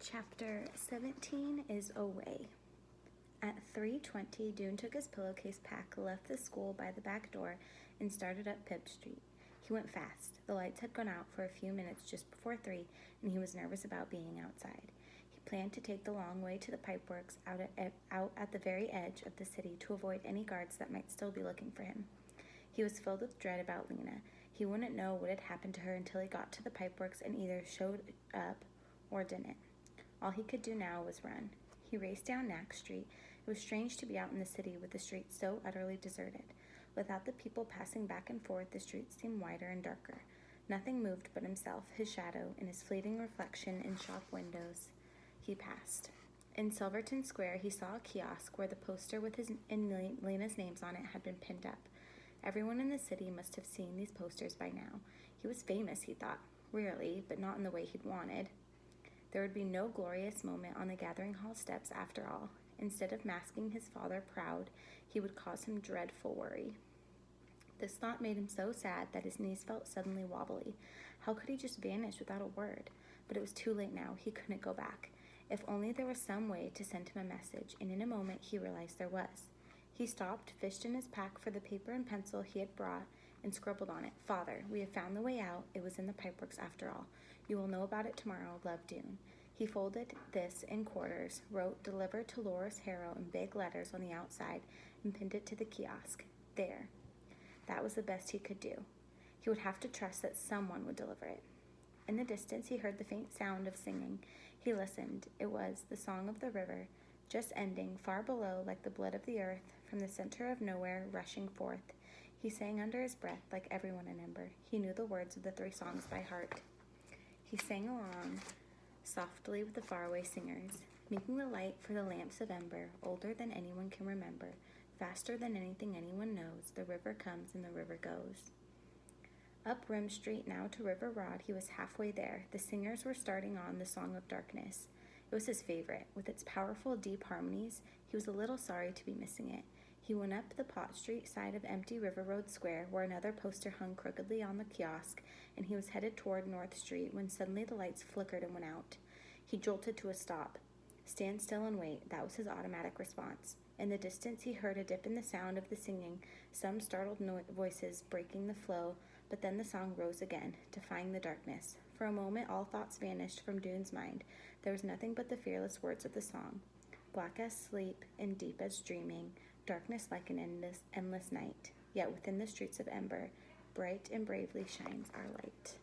Chapter 17 is away. At 3:20, Dune took his pillowcase pack, left the school by the back door, and started up Pip Street. He went fast. The lights had gone out for a few minutes just before 3, and he was nervous about being outside. He planned to take the long way to the pipeworks out at the very edge of the city to avoid any guards that might still be looking for him. He was filled with dread about Lena. He wouldn't know what had happened to her until he got to the pipeworks and either showed up or didn't. All he could do now was run. He raced down Knack Street. It was strange to be out in the city with the streets so utterly deserted. Without the people passing back and forth, the streets seemed wider and darker. Nothing moved but himself, his shadow, and his fleeting reflection in shop windows. He passed. In Silverton Square, he saw a kiosk where the poster with his and Lena's names on it had been pinned up. Everyone in the city must have seen these posters by now. He was famous, he thought. Rarely, but not in the way he'd wanted. There would be no glorious moment on the gathering hall steps after all. Instead of masking his father proud, he would cause him dreadful worry. This thought made him so sad that his knees felt suddenly wobbly. How could he just vanish without a word? But it was too late now. He couldn't go back. If only there was some way to send him a message, and in a moment he realized there was. He stopped, fished in his pack for the paper and pencil he had brought, and scribbled on it, "Father, we have found the way out. It was in the pipeworks after all. You will know about it tomorrow. Love, Dune." He folded this in quarters, wrote "Delivered to Loris Harrow" in big letters on the outside, and pinned it to the kiosk. There. That was the best he could do. He would have to trust that someone would deliver it. In the distance, he heard the faint sound of singing. He listened. It was the song of the river, just ending, far below, like the blood of the earth, from the center of nowhere, rushing forth. He sang under his breath, like everyone in Ember. He knew the words of the 3 songs by heart. He sang along softly with the faraway singers, making the light for the lamps of Ember, older than anyone can remember, faster than anything anyone knows. The river comes and the river goes. Up Rim Street, now to River Rod, he was halfway there. The singers were starting on the Song of Darkness. It was his favorite. With its powerful, deep harmonies, he was a little sorry to be missing it. He went up the Pot Street side of empty River Road Square, where another poster hung crookedly on the kiosk, and he was headed toward North Street when suddenly the lights flickered and went out. He jolted to a stop. Stand still and wait. That was his automatic response. In the distance, he heard a dip in the sound of the singing, some startled voices breaking the flow, but then the song rose again, defying the darkness. For a moment, all thoughts vanished from Dune's mind. There was nothing but the fearless words of the song. Black as sleep and deep as dreaming, darkness like an endless night. Yet within the streets of Ember, bright and bravely shines our light.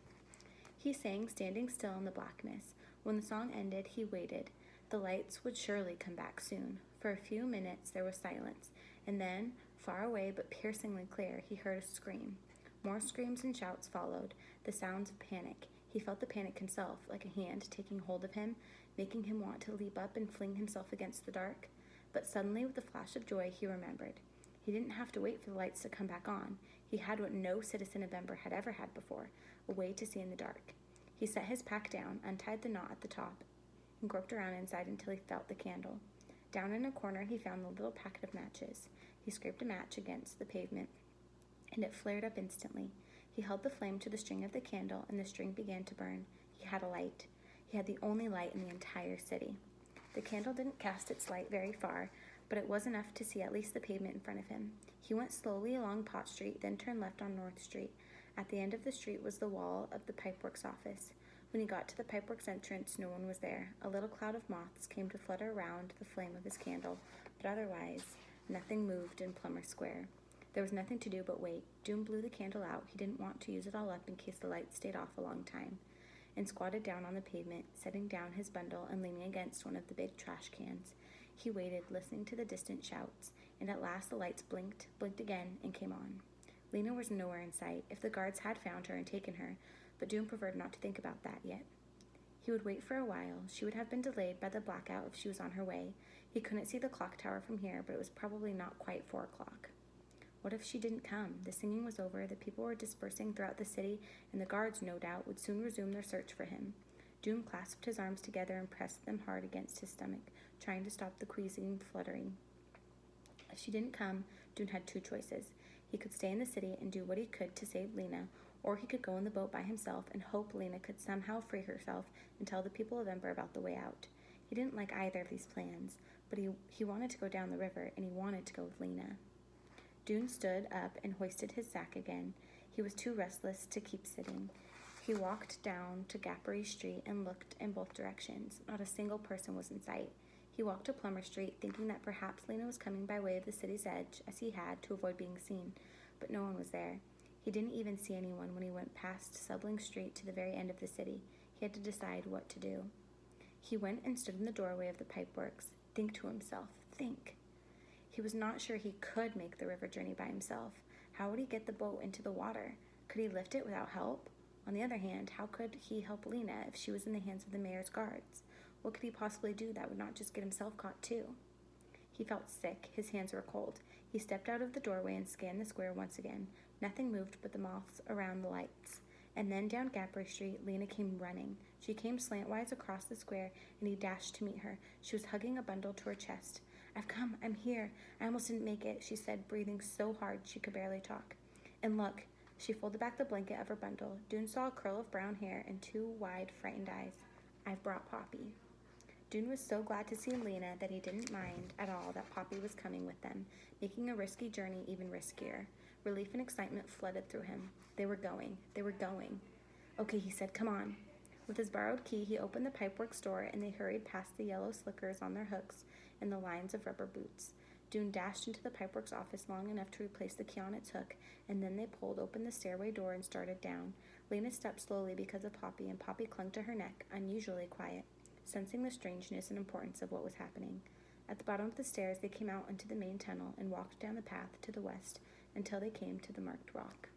He sang, standing still in the blackness. When the song ended, he waited. The lights would surely come back soon. For a few minutes there was silence, and then, far away but piercingly clear, he heard a scream. More screams and shouts followed, the sounds of panic. He felt the panic himself, like a hand taking hold of him, making him want to leap up and fling himself against the dark. But suddenly, with a flash of joy, he remembered. He didn't have to wait for the lights to come back on. He had what no citizen of Ember had ever had before, a way to see in the dark. He set his pack down, untied the knot at the top, and groped around inside until he felt the candle. Down in a corner, he found the little packet of matches. He scraped a match against the pavement, and it flared up instantly. He held the flame to the string of the candle, and the string began to burn. He had a light. He had the only light in the entire city. The candle didn't cast its light very far, but it was enough to see at least the pavement in front of him. He went slowly along Pot Street, then turned left on North Street. At the end of the street was the wall of the Pipeworks office. When he got to the Pipeworks entrance, no one was there. A little cloud of moths came to flutter around the flame of his candle, but otherwise, nothing moved in Plummer Square. There was nothing to do but wait. Dune blew the candle out. He didn't want to use it all up in case the light stayed off a long time, and squatted down on the pavement, setting down his bundle and leaning against one of the big trash cans. He waited, listening to the distant shouts, and at last the lights blinked again, and came on. Lena was nowhere in sight. If the guards had found her and taken her, but Dune preferred not to think about that yet. He would wait for a while. She would have been delayed by the blackout if she was on her way. He couldn't see the clock tower from here, but it was probably not quite 4 o'clock. What if she didn't come? The singing was over, the people were dispersing throughout the city, and the guards, no doubt, would soon resume their search for him. Dune clasped his arms together and pressed them hard against his stomach, trying to stop the queasy fluttering. If she didn't come, Dune had 2 choices. He could stay in the city and do what he could to save Lena, Or he could go in the boat by himself and hope Lena could somehow free herself and tell the people of Ember about the way out. He didn't like either of these plans, but he wanted to go down the river, and he wanted to go with Lena. Dune stood up and hoisted his sack again. He was too restless to keep sitting. He walked down to Gappery Street and looked in both directions. Not a single person was in sight. He walked to Plummer Street, thinking that perhaps Lena was coming by way of the city's edge, as he had, to avoid being seen, but no one was there. He didn't even see anyone when he went past Subling Street to the very end of the city. He had to decide what to do. He went and stood in the doorway of the pipeworks. Think to himself. Think. He was not sure he could make the river journey by himself. How would he get the boat into the water? Could he lift it without help? On the other hand, how could he help Lena if she was in the hands of the mayor's guards? What could he possibly do that would not just get himself caught too? He felt sick. His hands were cold. He stepped out of the doorway and scanned the square once again. Nothing moved but the moths around the lights. And then down Gappery Street, Lena came running. She came slantwise across the square, and he dashed to meet her. She was hugging a bundle to her chest. "I've come. I'm here. I almost didn't make it," she said, breathing so hard she could barely talk. "And look." She folded back the blanket of her bundle. Dune saw a curl of brown hair and two wide, frightened eyes. "I've brought Poppy." Dune was so glad to see Lena that he didn't mind at all that Poppy was coming with them, making a risky journey even riskier. Relief and excitement flooded through him. They were going. They were going. "Okay," he said, "come on." With his borrowed key, he opened the pipeworks door, and they hurried past the yellow slickers on their hooks and the lines of rubber boots. Dune dashed into the pipeworks office long enough to replace the key on its hook, and then they pulled open the stairway door and started down. Lena stepped slowly because of Poppy, and Poppy clung to her neck, unusually quiet, sensing the strangeness and importance of what was happening. At the bottom of the stairs, they came out into the main tunnel and walked down the path to the west until they came to the marked rock.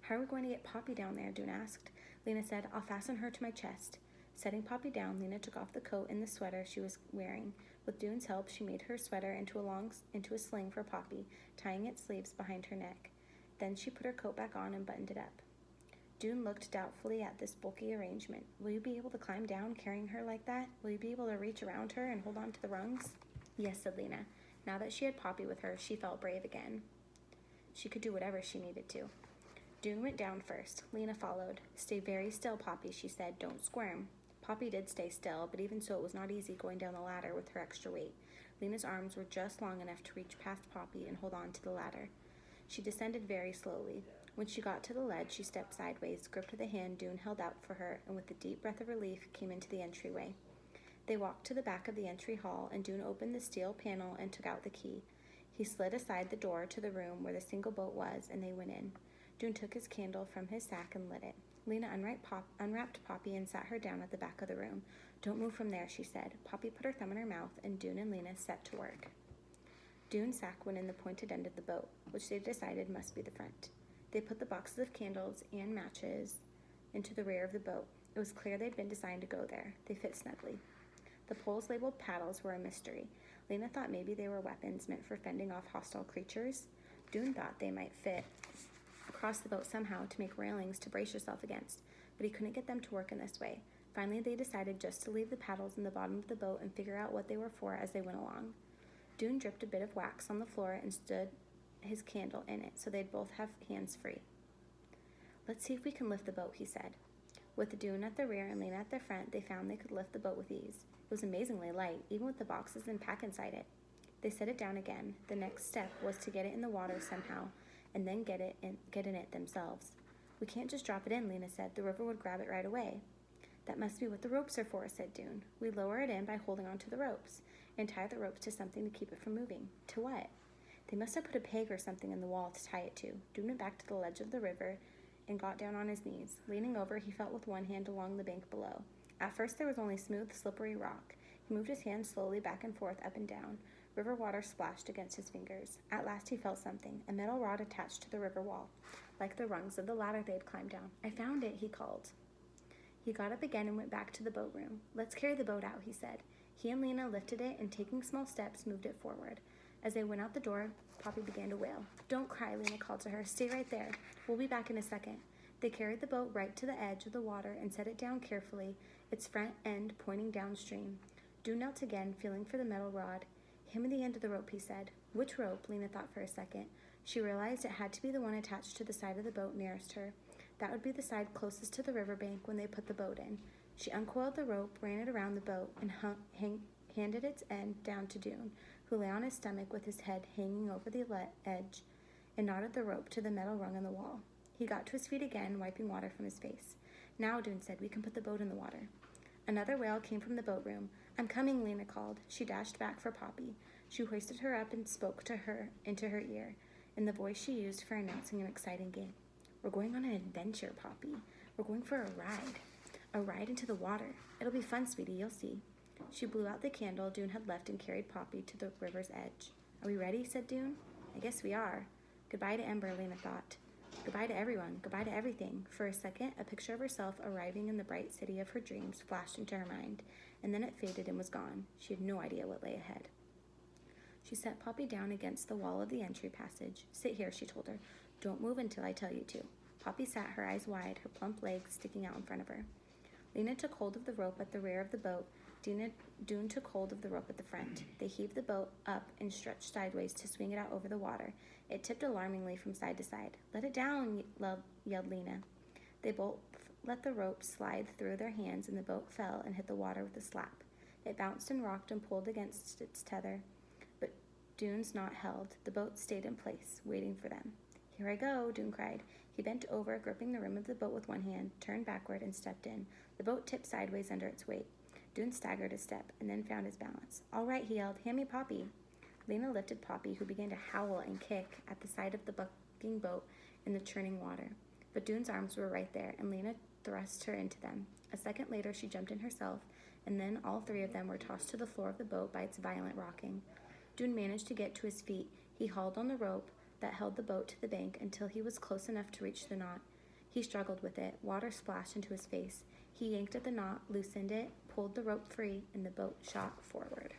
"How are we going to get Poppy down there?" Dune asked. Lena said, "I'll fasten her to my chest." Setting Poppy down, Lena took off the coat and the sweater she was wearing. With Dune's help, she made her sweater into a sling for Poppy, tying its sleeves behind her neck. Then she put her coat back on and buttoned it up. Dune looked doubtfully at this bulky arrangement. "Will you be able to climb down carrying her like that? Will you be able to reach around her and hold on to the rungs?" "Yes," said Lena. Now that she had Poppy with her, she felt brave again. She could do whatever she needed to. Dune went down first. Lena followed. "Stay very still, Poppy," she said. "Don't squirm." Poppy did stay still, but even so it was not easy going down the ladder with her extra weight. Lena's arms were just long enough to reach past Poppy and hold on to the ladder. She descended very slowly. When she got to the ledge, she stepped sideways, gripped the hand Dune held out for her, and with a deep breath of relief came into the entryway. They walked to the back of the entry hall, and Dune opened the steel panel and took out the key. He slid aside the door to the room where the single boat was, and they went in. Dune took his candle from his sack and lit it. Lena unwrapped Poppy and sat her down at the back of the room. "Don't move from there," she said. Poppy put her thumb in her mouth, and Dune and Lena set to work. Dune's sack went in the pointed end of the boat, which they decided must be the front. They put the boxes of candles and matches into the rear of the boat. It was clear they'd been designed to go there. They fit snugly. The poles labeled paddles were a mystery. Lena thought maybe they were weapons meant for fending off hostile creatures. Dune thought they might fit across the boat somehow to make railings to brace yourself against, but he couldn't get them to work in this way. Finally, they decided just to leave the paddles in the bottom of the boat and figure out what they were for as they went along. Dune dripped a bit of wax on the floor and stood his candle in it so they'd both have hands free. "Let's see if we can lift the boat," he said. With Dune at the rear and Lena at the front, they found they could lift the boat with ease. It was amazingly light, even with the boxes and pack inside it. They set it down again. The next step was to get it in the water somehow, and then get in it themselves. "We can't just drop it in," Lena said. "The river would grab it right away." "That must be what the ropes are for," said Dune. "We lower it in by holding onto the ropes, and tie the ropes to something to keep it from moving." "To what?" "They must have put a peg or something in the wall to tie it to." Dune went back to the ledge of the river and got down on his knees. Leaning over, he felt with one hand along the bank below. At first there was only smooth, slippery rock. He moved his hands slowly back and forth, up and down. River water splashed against his fingers. At last he felt something, a metal rod attached to the river wall, like the rungs of the ladder they had climbed down. "I found it," he called. He got up again and went back to the boat room. "Let's carry the boat out," he said. He and Lena lifted it and, taking small steps, moved it forward. As they went out the door, Poppy began to wail. "Don't cry," Lena called to her. "Stay right there. We'll be back in a second." They carried the boat right to the edge of the water and set it down carefully, its front end pointing downstream. Dune knelt again, feeling for the metal rod. "Hand me the end of the rope," he said. "Which rope?" Lena thought for a second. She realized it had to be the one attached to the side of the boat nearest her. That would be the side closest to the riverbank when they put the boat in. She uncoiled the rope, ran it around the boat, and handed its end down to Dune, who lay on his stomach with his head hanging over the edge, and knotted the rope to the metal rung on the wall. He got to his feet again, wiping water from his face. "Now," Dune said, "we can put the boat in the water." Another wail came from the boat room. "I'm coming," Lena called. She dashed back for Poppy. She hoisted her up and spoke to her into her ear, in the voice she used for announcing an exciting game. "We're going on an adventure, Poppy. We're going for a ride. A ride into the water. It'll be fun, sweetie, you'll see." She blew out the candle Dune had left and carried Poppy to the river's edge. "Are we ready?" said Dune. "I guess we are." Goodbye to Ember, Lena thought. Goodbye to everyone. Goodbye to everything. For a second, a picture of herself arriving in the bright city of her dreams flashed into her mind, and then it faded and was gone. She had no idea what lay ahead. She set Poppy down against the wall of the entry passage. "Sit here," she told her. "Don't move until I tell you to." Poppy sat, her eyes wide, her plump legs sticking out in front of her. Lena took hold of the rope at the rear of the boat. Dune took hold of the rope at the front. They heaved the boat up and stretched sideways to swing it out over the water. It tipped alarmingly from side to side. "Let it down," yelled Lena. They both let the rope slide through their hands, and the boat fell and hit the water with a slap. It bounced and rocked and pulled against its tether, but Dune's knot held. The boat stayed in place, waiting for them. "Here I go," Dune cried. He bent over, gripping the rim of the boat with one hand, turned backward, and stepped in. The boat tipped sideways under its weight. Dune staggered a step and then found his balance. "All right," he yelled. "Hand me Poppy." Lena lifted Poppy, who began to howl and kick at the side of the bucking boat in the churning water. But Dune's arms were right there, and Lena thrust her into them. A second later, she jumped in herself, and then all three of them were tossed to the floor of the boat by its violent rocking. Dune managed to get to his feet. He hauled on the rope that held the boat to the bank until he was close enough to reach the knot. He struggled with it. Water splashed into his face. He yanked at the knot, loosened it, pulled the rope free, and the boat shot forward.